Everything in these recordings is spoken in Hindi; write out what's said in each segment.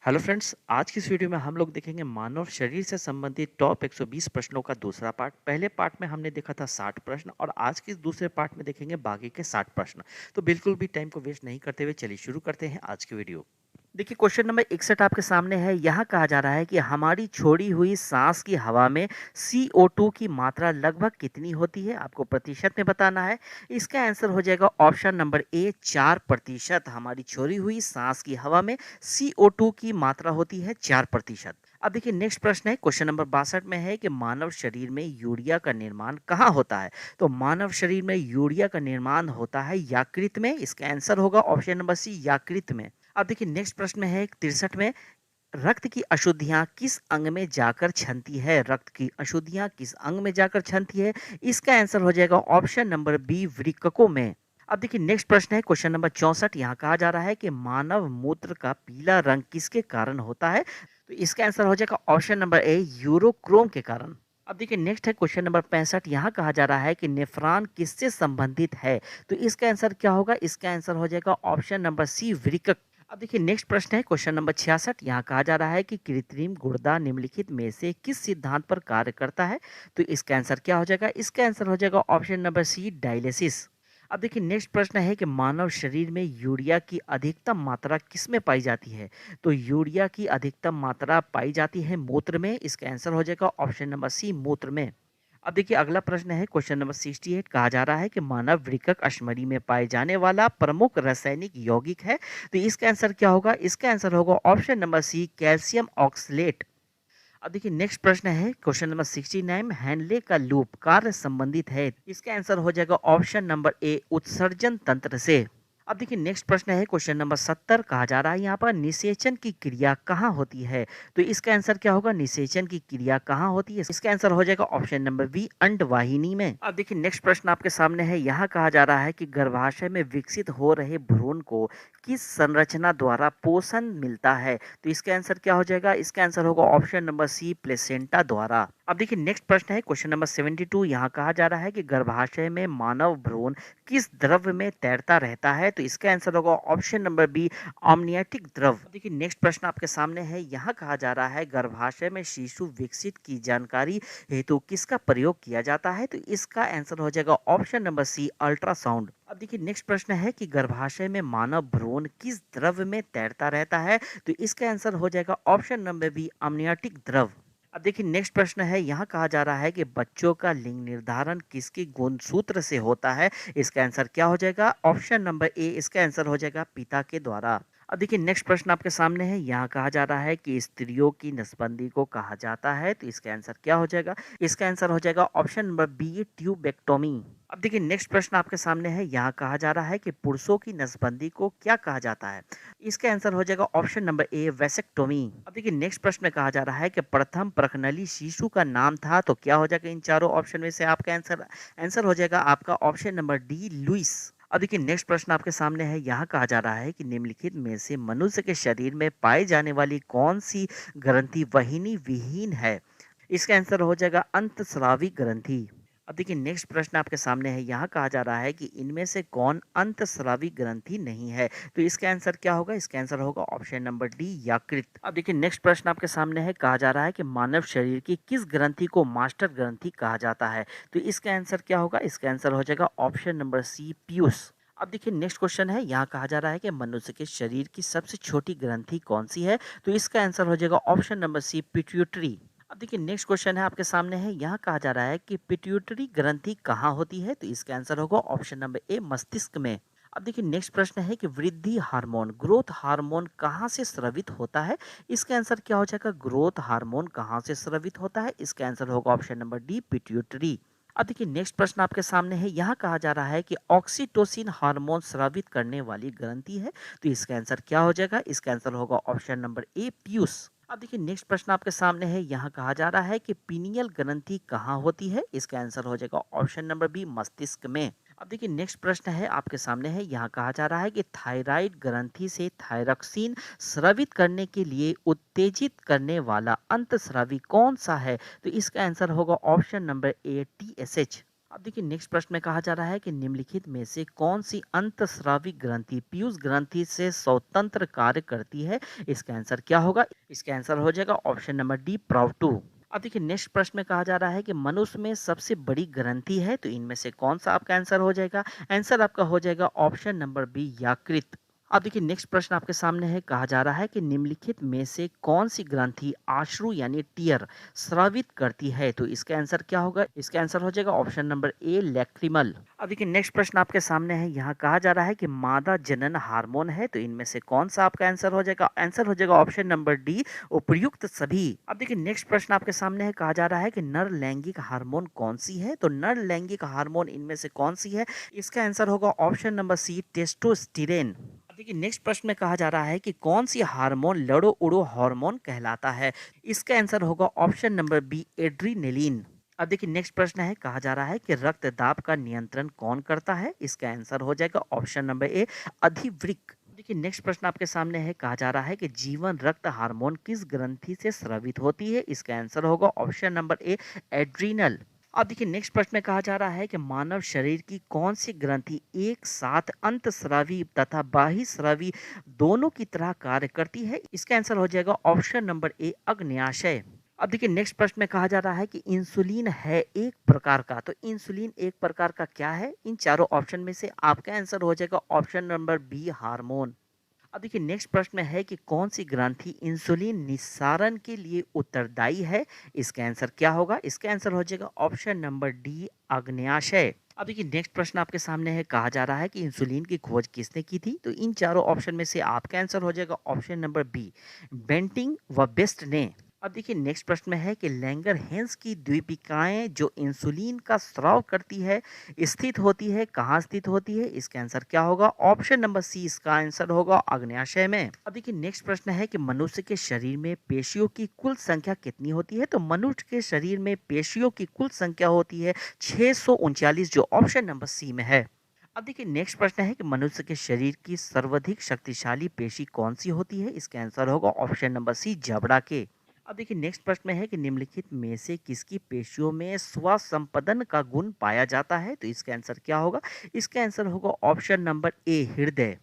हेलो फ्रेंड्स, आज की इस वीडियो में हम लोग देखेंगे मानव शरीर से संबंधित टॉप 120 प्रश्नों का दूसरा पार्ट। पहले पार्ट में हमने देखा था 60 प्रश्न और आज के इस दूसरे पार्ट में देखेंगे बाकी के 60 प्रश्न। तो बिल्कुल भी टाइम को वेस्ट नहीं करते हुए चलिए शुरू करते हैं आज की वीडियो। देखिए क्वेश्चन नंबर 61 आपके सामने है। यहाँ कहा जा रहा है कि हमारी छोड़ी हुई सांस की हवा में CO2 की मात्रा लगभग कितनी होती है, आपको प्रतिशत में बताना है। इसका आंसर हो जाएगा ऑप्शन नंबर ए 4%। हमारी छोड़ी हुई सांस की हवा में CO2 की मात्रा होती है 4%। अब देखिए नेक्स्ट प्रश्न है, क्वेश्चन नंबर 62 में है कि मानव शरीर में यूरिया का निर्माण कहाँ होता है। तो मानव शरीर में यूरिया का निर्माण होता है यकृत में। इसका आंसर होगा ऑप्शन नंबर सी यकृत में। अब देखिए नेक्स्ट प्रश्न में है 63 में, रक्त की अशुद्धियां किस अंग में जाकर छनती है। रक्त की अशुद्धियां किस अंग में जाकर छनती है। इसका आंसर हो जाएगा ऑप्शन नंबर बी वृक्कों में। अब देखिए नेक्स्ट प्रश्न है क्वेश्चन नंबर 64। यहाँ कहा जा रहा है कि मानव मूत्र का पीला रंग किसके कारण होता है। तो इसका आंसर हो जाएगा ऑप्शन नंबर ए यूरोक्रोम के कारण। अब देखिए नेक्स्ट है क्वेश्चन नंबर 65। यहाँ कहा जा रहा है कि नेफ्रॉन किससे संबंधित है। तो इसका आंसर क्या होगा। इसका आंसर हो जाएगा ऑप्शन नंबर सी वृक्क। अब देखिए नेक्स्ट प्रश्न है क्वेश्चन नंबर 66। यहाँ कहा जा रहा है कि कृत्रिम गुर्दा निम्नलिखित में से किस सिद्धांत पर कार्य करता है। तो इसका आंसर क्या हो जाएगा। इसका आंसर हो जाएगा ऑप्शन नंबर सी डायलिसिस। अब देखिए नेक्स्ट प्रश्न है कि मानव शरीर में यूरिया की अधिकतम मात्रा किस में पाई जाती है। तो यूरिया की अधिकतम मात्रा पाई जाती है मूत्र में। इसका आंसर हो जाएगा ऑप्शन नंबर सी मूत्र में। अब देखिए अगला प्रश्न है क्वेश्चन नंबर 68। कहा जा रहा है कि मानव वृक्क अश्मरी में पाए जाने वाला प्रमुख रासायनिक यौगिक है। तो इसका आंसर क्या होगा। इसका आंसर होगा option number C calcium oxalate. अब देखिए नेक्स्ट प्रश्न है क्वेश्चन नंबर 69। हैंनले का लूप कार्य संबंधित है। इसका आंसर हो जाएगा ऑप्शन नंबर ए उत्सर्जन तंत्र से। अब देखिए नेक्स्ट प्रश्न है क्वेश्चन नंबर 70। कहा जा रहा है यहाँ पर निषेचन की क्रिया कहाँ होती है। तो इसका आंसर क्या होगा। निषेचन की क्रिया कहाँ होती है। इसका आंसर हो जाएगा ऑप्शन नंबर बी अंडवाहिनी में। अब देखिए नेक्स्ट प्रश्न आपके सामने है। यहाँ कहा जा रहा है कि गर्भाशय में विकसित हो रहे भ्रूण को किस संरचना द्वारा पोषण मिलता है। तो इसका आंसर क्या हो जाएगा। इसका आंसर होगा ऑप्शन नंबर सी प्लेसेंटा द्वारा। अब देखिए नेक्स्ट प्रश्न है क्वेश्चन नंबर 72। यहाँ कहा जा रहा है कि गर्भाशय में मानव भ्रूण किस द्रव में तैरता रहता है। तो इसका आंसर होगा ऑप्शन नंबर बी अमनियोटिक द्रव। देखिए नेक्स्ट प्रश्न आपके सामने है। यहाँ कहा जा रहा है गर्भाशय में शिशु विकसित की जानकारी हेतु किसका प्रयोग किया जाता है। तो इसका आंसर हो जाएगा ऑप्शन नंबर सी अल्ट्रासाउंड। अब देखिए नेक्स्ट प्रश्न है कि गर्भाशय में मानव भ्रूण किस द्रव में तैरता रहता है। तो इसका आंसर हो जाएगा ऑप्शन नंबर बी अमनियोटिक द्रव। अब देखिए नेक्स्ट प्रश्न है। यहाँ कहा जा रहा है कि बच्चों का लिंग निर्धारण किसके गुणसूत्र से होता है। इसका आंसर क्या हो जाएगा। ऑप्शन नंबर ए इसका आंसर हो जाएगा पिता के द्वारा। अब देखिए नेक्स्ट प्रश्न आपके सामने है। यहाँ कहा जा रहा है कि स्त्रियों की नसबंदी को कहा जाता है। तो इसका आंसर क्या हो जाएगा। इसका आंसर हो जाएगा ऑप्शन नंबर बी ट्यूबेक्टोमी। अब देखिए नेक्स्ट प्रश्न आपके सामने है। यहाँ कहा जा रहा है कि पुरुषों की नसबंदी को क्या कहा जाता है। इसका आंसर हो जाएगा ऑप्शन नंबर ए वेसेक्टोमी। अब देखिए नेक्स्ट प्रश्न में कहा जा रहा है कि प्रथम प्रखनली शिशु का नाम था। तो क्या हो जाएगा। इन चारों ऑप्शन में से आपका आंसर आंसर हो जाएगा आपका ऑप्शन नंबर डी लुइस। अब देखिए नेक्स्ट प्रश्न आपके सामने है। यहाँ कहा जा रहा है कि निम्नलिखित में से मनुष्य के शरीर में पाई जाने वाली कौन सी ग्रंथि वहिनी विहीन है। इसका आंसर हो जाएगा अंतस्रावी ग्रंथि। अब देखिए नेक्स्ट प्रश्न आपके सामने है। यहाँ कहा जा रहा है कि इनमें से कौन अंतस्रावी ग्रंथि नहीं है। तो इसका आंसर क्या होगा। इसका आंसर होगा ऑप्शन नंबर डी यकृत। अब देखिए नेक्स्ट प्रश्न आपके सामने है। कहा जा रहा है कि मानव शरीर की किस ग्रंथि को मास्टर ग्रंथि कहा जाता है। तो इसका आंसर क्या होगा। इसका आंसर हो जाएगा ऑप्शन नंबर सी पीयूष। अब देखिए नेक्स्ट क्वेश्चन है। यहाँ कहा जा रहा है कि मनुष्य के शरीर की सबसे छोटी ग्रंथि कौन सी है। तो इसका आंसर हो जाएगा ऑप्शन नंबर सी पिट्यूटरी। अब देखिए नेक्स्ट क्वेश्चन है आपके सामने है। यहाँ कहा जा रहा है कि पिट्यूटरी ग्रंथि कहाँ होती है। तो इसका आंसर होगा ऑप्शन नंबर ए मस्तिष्क में। अब देखिए नेक्स्ट प्रश्न है कि वृद्धि हार्मोन ग्रोथ हार्मोन कहाँ से स्रावित होता है। इसका आंसर क्या हो जाएगा। ग्रोथ हार्मोन कहाँ से स्रावित होता है। इसका आंसर होगा ऑप्शन नंबर डी पिट्यूटरी। अब देखिए नेक्स्ट प्रश्न आपके सामने है। यहाँ कहा जा रहा है कि ऑक्सीटोसिन हार्मोन स्रावित करने वाली ग्रंथि है। तो इसका आंसर क्या हो जाएगा। इसका आंसर होगा ऑप्शन नंबर ए पीयूष। अब देखिए नेक्स्ट प्रश्न आपके सामने है। यहाँ कहा जा रहा है कि पीनियल ग्रंथि कहाँ होती है। इसका आंसर हो जाएगा ऑप्शन नंबर बी मस्तिष्क में। अब देखिए नेक्स्ट प्रश्न है आपके सामने है। यहाँ कहा जा रहा है कि थायराइड ग्रंथि से थायरॉक्सिन स्रावित करने के लिए उत्तेजित करने वाला अंतस्रावी कौन सा है। तो इसका आंसर होगा ऑप्शन नंबर ए TSH। अब देखिए नेक्स्ट प्रश्न में कहा जा रहा है कि निम्नलिखित में से कौन सी अंतस्रावी ग्रंथि पीयूष ग्रंथि से स्वतंत्र कार्य करती है? इसका आंसर क्या होगा? इसका आंसर हो जाएगा ऑप्शन नंबर डी, प्रोटू। अब देखिए नेक्स्ट प्रश्न में कहा जा रहा है कि मनुष्य में सबसे बड़ी ग्रंथि है, तो इनमें से कौन सा आपका आंसर हो जाएगा? आंसर आपका हो जाएगा ऑप्शन नंबर बी, यकृत। अब देखिए नेक्स्ट प्रश्न आपके सामने है, कहा जा रहा है कि निम्नलिखित में से कौन सी ग्रंथि आश्रु यानी टीयर स्रावित करती है? तो इसका आंसर क्या होगा? इसका आंसर हो जाएगा ऑप्शन नंबर ए, लैक्रिमल। अब देखिए नेक्स्ट प्रश्न आपके सामने है, यहाँ कहा जा रहा है कि मादा जनन हार्मोन है, तो इनमें से कौन सा आपका आंसर हो जाएगा? आंसर हो जाएगा ऑप्शन नंबर डी, उपर्युक्त सभी। अब देखिए नेक्स्ट प्रश्न आपके सामने है, कहा जा रहा है कि नर लैंगिक हार्मोन कौन सी है? तो नर लैंगिक हार्मोन इनमें से कौन सी है? इसका आंसर होगा ऑप्शन नंबर सी, टेस्टोस्टेरोन। अब देखिए नेक्स्ट प्रश्न में कहा जा रहा है कि कौन सी हार्मोन लड़ो उड़ो हार्मोन कहलाता है? इसका आंसर होगा ऑप्शन नंबर बी, एड्रीनेलिन। अब देखिए नेक्स्ट प्रश्न है, कहा जा रहा है कि रक्तदाब का नियंत्रण कौन करता है? इसका आंसर हो जाएगा ऑप्शन नंबर ए, अधिवृक्क। देखिए नेक्स्ट प्रश्न आपके सामने है, कहा जा रहा है कि जीवन रक्त हार्मोन किस ग्रंथि से स्रावित होती है? इसका आंसर होगा ऑप्शन नंबर ए, एड्रीनल। अब देखिए नेक्स्ट प्रश्न में कहा जा रहा है कि मानव शरीर की कौन सी ग्रंथि एक साथ अंतस्रावी तथा बाह्यस्रावी दोनों की तरह कार्य करती है? इसका आंसर हो जाएगा ऑप्शन नंबर ए, अग्न्याशय। अब देखिए नेक्स्ट प्रश्न में कहा जा रहा है कि इंसुलिन है एक प्रकार का, तो इंसुलिन एक प्रकार का क्या है? इन चारों ऑप्शन में से आपका आंसर हो जाएगा ऑप्शन नंबर बी, हार्मोन। अब देखिए नेक्स्ट प्रश्न में है कि कौन सी ग्रंथि इंसुलिन निस्सारण के लिए उत्तरदायी है? इसका आंसर क्या होगा? इसका आंसर हो जाएगा ऑप्शन नंबर डी, आग्नेयाशय। अब देखिए नेक्स्ट प्रश्न आपके सामने है, कहा जा रहा है कि इंसुलिन की खोज किसने की थी? तो इन चारों ऑप्शन में से आपका आंसर हो जाएगा ऑप्शन नंबर बी, बेंटिंग व बेस्ट ने। अब देखिए नेक्स्ट प्रश्न में है कि लैंगर-हेंस की द्वीपिकाएं जो इंसुलिन का स्राव करती है, स्थित होती है, कहाँ स्थित होती है? इसका आंसर क्या होगा? ऑप्शन नंबर सी, इसका आंसर होगा अग्न्याशय में। अब देखिए नेक्स्ट प्रश्न है कि मनुष्य के शरीर में पेशियों की कुल संख्या कितनी होती है? तो मनुष्य के शरीर में पेशियों की कुल संख्या होती है 639, जो ऑप्शन नंबर सी में है। अब देखिए नेक्स्ट प्रश्न है कि मनुष्य के शरीर की सर्वाधिक शक्तिशाली पेशी कौन सी होती है? इसका आंसर होगा ऑप्शन नंबर सी, जबड़ा के। अब देखिए नेक्स्ट प्रश्न में है कि निम्नलिखित में से किसकी पेशियों में स्वसंपदन का गुण पाया जाता है? तो इसका आंसर क्या होगा? इसका आंसर होगा ऑप्शन नंबर ए, हृदय।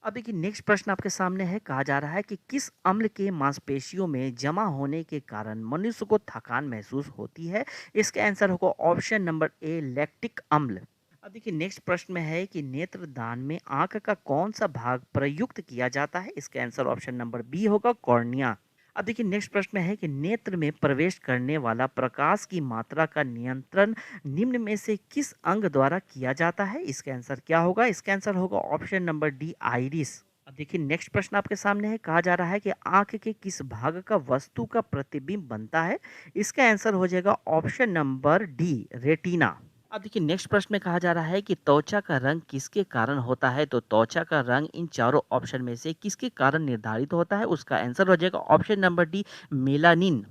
अब देखिए नेक्स्ट प्रश्न आपके सामने है, कहा जा रहा है कि किस अम्ल के मांसपेशियों में जमा होने के कारण मनुष्य को थकान महसूस होती है? इसका आंसर होगा ऑप्शन नंबर ए, लैक्टिक अम्ल। अब देखिए नेक्स्ट प्रश्न में है कि नेत्र दान में आंख का कौन सा भाग प्रयुक्त किया जाता है? इसका आंसर ऑप्शन नंबर बी होगा, कॉर्निया। अब देखिए नेक्स्ट प्रश्न में है कि नेत्र में प्रवेश करने वाला प्रकाश की मात्रा का नियंत्रण निम्न में से किस अंग द्वारा किया जाता है? इसका आंसर क्या होगा? इसका आंसर होगा ऑप्शन नंबर डी, आइरिस। अब देखिए नेक्स्ट प्रश्न आपके सामने है, कहा जा रहा है कि आंख के किस भाग का वस्तु का प्रतिबिंब बनता है? इसका आंसर हो जाएगा ऑप्शन नंबर डी, रेटिना। अब देखिए नेक्स्ट प्रश्न में कहा जा रहा है कि त्वचा का रंग किसके कारण होता है? तो त्वचा का रंग इन चारों ऑप्शन में से किसके कारण निर्धारित होता है? उसका आंसर हो जाएगा ऑप्शन नंबर डी, मेलानिन।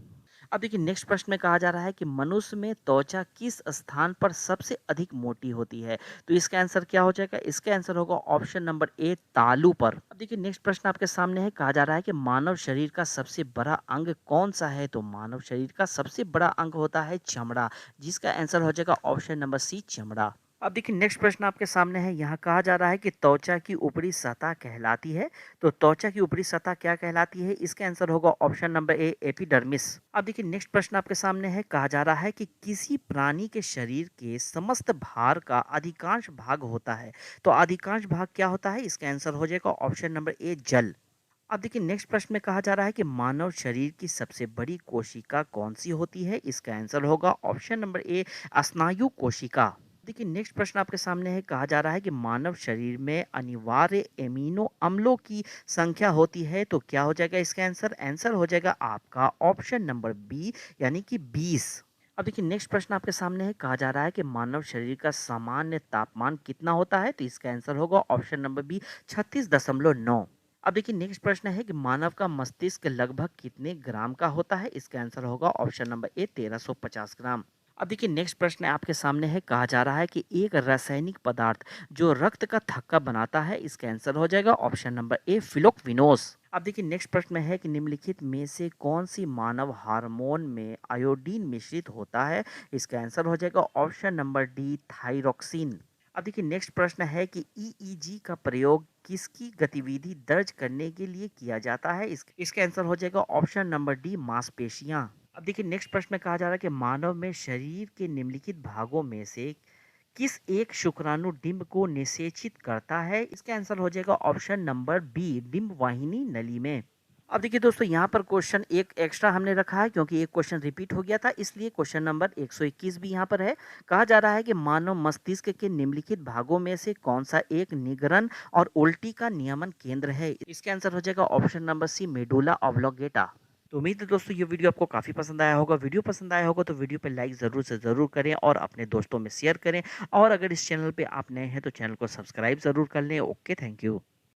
अब देखिए नेक्स्ट प्रश्न में कहा जा रहा है कि मनुष्य में त्वचा किस स्थान पर सबसे अधिक मोटी होती है? तो इसका आंसर क्या हो जाएगा? इसका आंसर होगा ऑप्शन नंबर ए, तालू पर। अब देखिए नेक्स्ट प्रश्न आपके सामने है, कहा जा रहा है कि मानव शरीर का सबसे बड़ा अंग कौन सा है? तो मानव शरीर का सबसे बड़ा अंग होता है चमड़ा, जिसका आंसर हो जाएगा ऑप्शन नंबर सी, चमड़ा। अब देखिए नेक्स्ट प्रश्न आपके सामने है, यहाँ कहा जा रहा है कि त्वचा की ऊपरी सतह कहलाती है, तो त्वचा की ऊपरी सतह क्या कहलाती है? इसका आंसर होगा ऑप्शन नंबर ए, एपिडर्मिस। अब देखिए नेक्स्ट प्रश्न आपके सामने है, कहा जा रहा है कि किसी प्राणी के शरीर के समस्त भार का अधिकांश भाग होता है, तो अधिकांश भाग क्या होता है? इसका आंसर हो जाएगा ऑप्शन नंबर ए, जल। अब देखिए नेक्स्ट प्रश्न में कहा जा रहा है कि मानव शरीर की सबसे बड़ी कोशिका कौन सी होती है? इसका आंसर होगा ऑप्शन नंबर ए, स्नायु कोशिका। देखिए नेक्स्ट प्रश्न आपके सामने है, कहा जा रहा है कि मानव शरीर में अनिवार्य एमिनो अम्लों की संख्या होती है, तो क्या हो जाएगा इसका आंसर? आंसर हो जाएगा आपका ऑप्शन नंबर बी, यानी कि 20। अब देखिए नेक्स्ट प्रश्न आपके सामने है, कहा जा रहा है कि मानव शरीर का सामान्य तापमान कितना होता है? तो इसका आंसर होगा ऑप्शन नंबर बी, 36.9। अब देखिए नेक्स्ट प्रश्न है कि मानव का मस्तिष्क लगभग कितने ग्राम का होता है? इसका आंसर होगा ऑप्शन नंबर ए, 1350 ग्राम। अब देखिए नेक्स्ट प्रश्न आपके सामने है, कहा जा रहा है कि एक रासायनिक पदार्थ जो रक्त का थक्का बनाता है, इसका आंसर हो जाएगा ऑप्शन नंबर ए फिलोक्विनोस। अब देखिए नेक्स्ट प्रश्न है कि निम्नलिखित में से कौन सी मानव हार्मोन में आयोडीन मिश्रित होता है, इसका आंसर हो जाएगा ऑप्शन नंबर डी थायरोक्सिन। अब देखिए नेक्स्ट प्रश्न है कि ईईजी का प्रयोग किसकी गतिविधि दर्ज करने के लिए किया जाता है, इसका आंसर हो जाएगा ऑप्शन नंबर डी मांसपेशियां। अब देखिए नेक्स्ट प्रश्न में कहा जा रहा है कि मानव में शरीर के निम्नलिखित भागों में से किस एक शुक्राणु डिंब को निषेचित करता है, इसका आंसर हो जाएगा ऑप्शन नंबर बी डिंब वाहिनी नली में। अब देखिए दोस्तों, यहाँ पर क्वेश्चन एक एक्स्ट्रा हमने रखा है क्योंकि एक क्वेश्चन रिपीट हो गया था, इसलिए क्वेश्चन नंबर 121 भी यहाँ पर है। कहा जा रहा है कि मानव मस्तिष्क के निम्नलिखित भागों में से कौन सा एक निगरन और उल्टी का नियमन केंद्र है, इसका आंसर हो जाएगा ऑप्शन नंबर सी मेडुला ऑब्लोगेटा। तो उम्मीद है दोस्तों ये वीडियो आपको काफ़ी पसंद आया होगा। वीडियो पसंद आया होगा तो वीडियो पे लाइक ज़रूर से ज़रूर करें और अपने दोस्तों में शेयर करें। और अगर इस चैनल पे आप नए हैं तो चैनल को सब्सक्राइब ज़रूर कर लें। Okay, thank you.